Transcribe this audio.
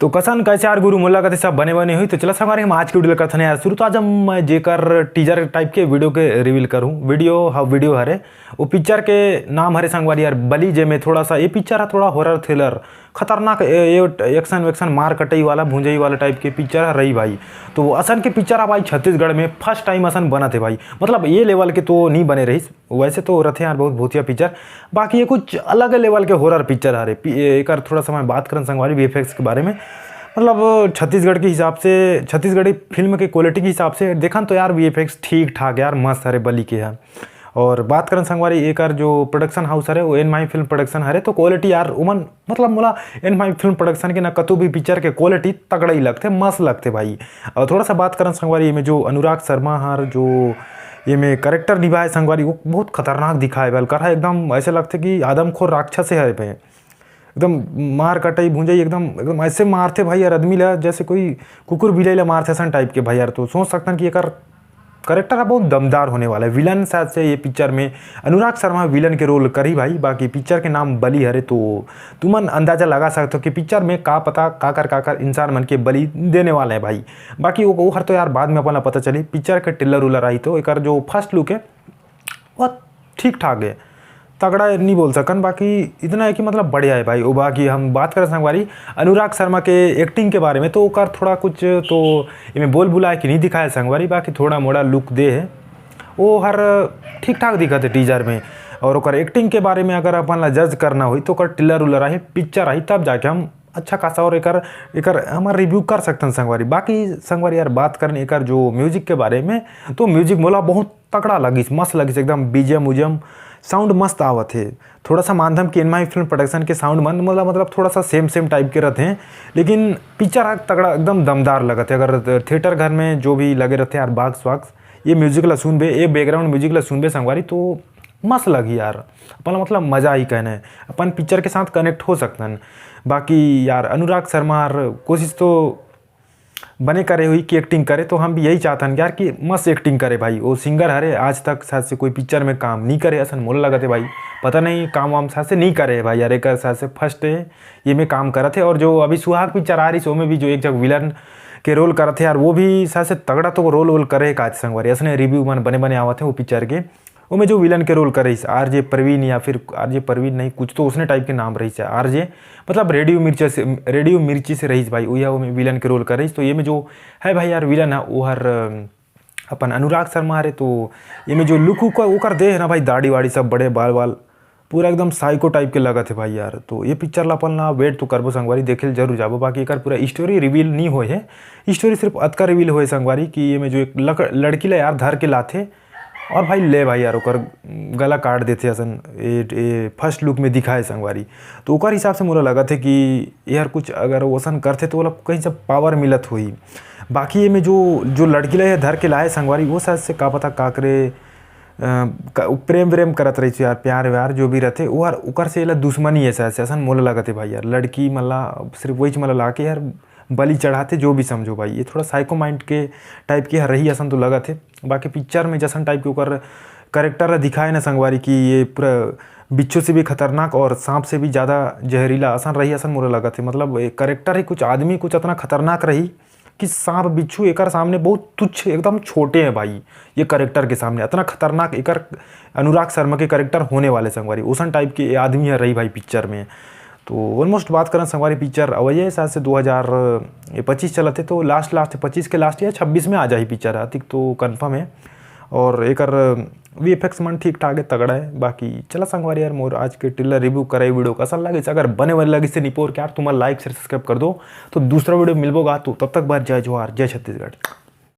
तो कसन कैसे यार गुरु मुल्ला कहते सब बने बने हुई। तो चला हमारे हम आज की वीडियो करते हैं यार शुरू। तो आज हम जेकर टीजर टाइप के वीडियो के रिवील करूँ। वीडियो हरे वो पिक्चर के नाम हरे संगवारी यार बली, जे में थोड़ा सा ये पिक्चर है थोड़ा हॉरर थ्रिलर खतरनाक एक्शन वैक्शन मार कटई वाला भूंजई वाला टाइप के पिक्चर है रही भाई। तो असन के पिक्चर है भाई छत्तीसगढ़ में फर्स्ट टाइम असन बना थे भाई, मतलब ये लेवल के तो नहीं बने रही। वैसे तो रहते यार बहुत भूतिया पिक्चर, बाकी ये कुछ अलग लेवल के हॉरर पिक्चर है। एक थोड़ा सा मैं बात करें संगवारी वीएफएक्स के बारे में, मतलब छत्तीसगढ़ के हिसाब से, छत्तीसगढ़ी फिल्म के क्वालिटी के हिसाब से देखा तो यार वीएफएक्स ठीक ठाक यार मस्त हरे बली के है। और बात करें संगवारी एक जो प्रोडक्शन हाउस है वो एनमाई फिल्म प्रोडक्शन है। तो क्वालिटी यार उमन मतलब मोला एनमाई फिल्म प्रोडक्शन के ना कतु भी पिक्चर के क्वालिटी तगड़ा ही लगते मस्त लगते भाई। और थोड़ा सा बात करें संगवारी में जो अनुराग शर्मा हर जो ये में करेक्टर निभाए संगवारी वो बहुत खतरनाक दिखाए बलकर है, एकदम ऐसे लगते कि आदमखोर राक्षस है भाई, एकदम मार कटाई भूंजाई एकदम ऐसे मारते भाई यार आदमी ला जैसे कोई कुकुर बिलाई ला मारते सन टाइप के भाई यार। तो सोच सकते हैं कि एक करेक्टर बहुत दमदार होने वाला है। विलन शायद से ये पिक्चर में अनुराग शर्मा विलन के रोल करी भाई। बाकी पिक्चर के नाम बली हरे, तो तुमन अंदाजा लगा सकते हो कि पिक्चर में का पता काकर इंसान मन के बली देने वाले हैं भाई। बाकी वो हर तो यार बाद में अपना पता चली पिक्चर के टिल्लर उलर आई। तो एक जो फर्स्ट लुक है बहुत ठीक ठाक है, तगड़ा नहीं बोल सकन, बाकी इतना है कि मतलब बढ़िया है भाई। वो बाकी हम बात करें संगवारी अनुराग शर्मा के एक्टिंग के बारे में, तो ओकर थोड़ा कुछ तो इमें बोल बुलाए कि नहीं दिखाया संगवारी, बाकी थोड़ा मोड़ा लुक दे है वो हर ठीक ठाक दिखा थे टीजर में। और ओकर एक्टिंग के बारे में अगर अपन ला जज करना हुई तो ओकर टिल्लर उलर आई पिक्चर आई तब जाके हम अच्छा खासा और एक हमारा रिव्यू कर सकते हैं संगवारी। बाकी संगवारी यार बात करें एक जो म्यूजिक के बारे में, तो म्यूजिक मोला बहुत तगड़ा लगी, मस्त लगी एकदम बीजीएम उजियम साउंड मस्त आवत है। थोड़ा सा मानधम की एनमाई फिल्म प्रोडक्शन के साउंड मन मतलब थोड़ा सा सेम टाइप के रहते हैं, लेकिन पिक्चर तगड़ा एकदम दमदार लगते है। अगर थिएटर घर में जो भी लगे रहते हैं यार बाक्स वाक्स ये म्यूजिक ला सुनबे, ये बैकग्राउंड म्यूजिक ला सुनबे संगवारी तो मस्त लगी यार, अपन मतलब मज़ा ही कहना है, अपन पिक्चर के साथ कनेक्ट हो सकते हैं। बाकी यार अनुराग शर्मा कोशिश तो बने करे हुई कि एक्टिंग करे, तो हम भी यही चाहते हैं यार कि मस्त एक्टिंग करे भाई। वो सिंगर हरे आज तक शायद से कोई पिक्चर में काम नहीं करे असन मोल लगते भाई, पता नहीं काम वाम शायद से नहीं करे भाई यार। एक शायद से फर्स्ट ये में काम करे थे। और जो अभी सुहाग पिक्चर आ रही सो में भी जो एक जगह विलन के रोल करे थे यार, वो भी शायद से तगड़ा तो रोल करे का संगवारी असने रिव्यू मन बने आवत है वो पिक्चर के। वो में जो विलन के रोल करे आरजे परवीन या फिर आरजे परवीन नहीं कुछ तो उसने टाइप के नाम रही है आरजे, मतलब रेडियो मिर्ची से रही भाई वो में विलन के रोल करे। तो ये में जो है भाई यार विलन है वो हर अपन अनुराग शर्मा है। तो ये में जो लुक वो कर दे है ना भाई, दाढ़ी वाड़ी सब बड़े बाल पूरा एकदम साइको टाइप के लगा थे भाई यार। तो ये पिक्चर ला अपन ना वेट तो करबो संगवारी, देखे जरूर जाबो। बाकी एक पूरा स्टोरी रिवील नहीं हो है, स्टोरी सिर्फ अतका रिवील हो संगवारी कि ये में जो एक लड़की ला यार धर के लाथे और भाई ले भाई यार ओकर गला काट देते असन ये फर्स्ट लुक में दिखाए संगवारी। तो ओकर हिसाब से मोला लगा थे कि यार कुछ अगर वसन करते तो मतलब कहीं से पावर मिलत हुई। बाकी ये में जो लड़की ला धर के लाए संगवारी वो शायद से का पता काकरे प्रेम व्रेम करत रही यार, प्यार व्यार जो भी रहते वो यार ओकर से दुश्मनी है शायद से असन मोला लगा थे भाई यार। लड़की मतलब सिर्फ वही मतलब ला के यार बलि चढ़ाते जो भी समझो भाई, ये थोड़ा साइको माइंड के टाइप की रही असन तो लगा थे। बाकी पिक्चर में जैसन टाइप के ऊपर करेक्टर दिखाए ना संगवारी कि ये पूरा बिच्छू से भी खतरनाक और सांप से भी ज़्यादा जहरीला असन रही असन मोला लगा थे। मतलब करेक्टर ही कुछ आदमी कुछ इतना खतरनाक रही कि सांप बिच्छू एक सामने बहुत तुच्छ एकदम छोटे हैं भाई। ये करेक्टर के सामने इतना खतरनाक एक अनुराग शर्मा के करेक्टर होने वाले संगवारी उसन टाइप के आदमी है रही भाई पिक्चर में। तो ऑलमोस्ट बात करें संगवारी पिक्चर अवैया शायद से 2025 चलते, तो लास्ट 25 के लास्ट या 26 में आ जाए पिक्चर आतिक तो कन्फर्म है। और एक वीएफएक्स मन ठीक ठाक है तगड़ा है। बाकी चला संगवारी यार मोर आज के टिल्लर रिव्यू करे वीडियो कैसा लगे, अगर बने वाले लगे से निपोर के यार तुम्हारा लाइक शेयर सब्सक्राइब कर दो। तो दूसरा वीडियो मिलबोगा, तो तब तक बार जय जोहार, जय छत्तीसगढ़।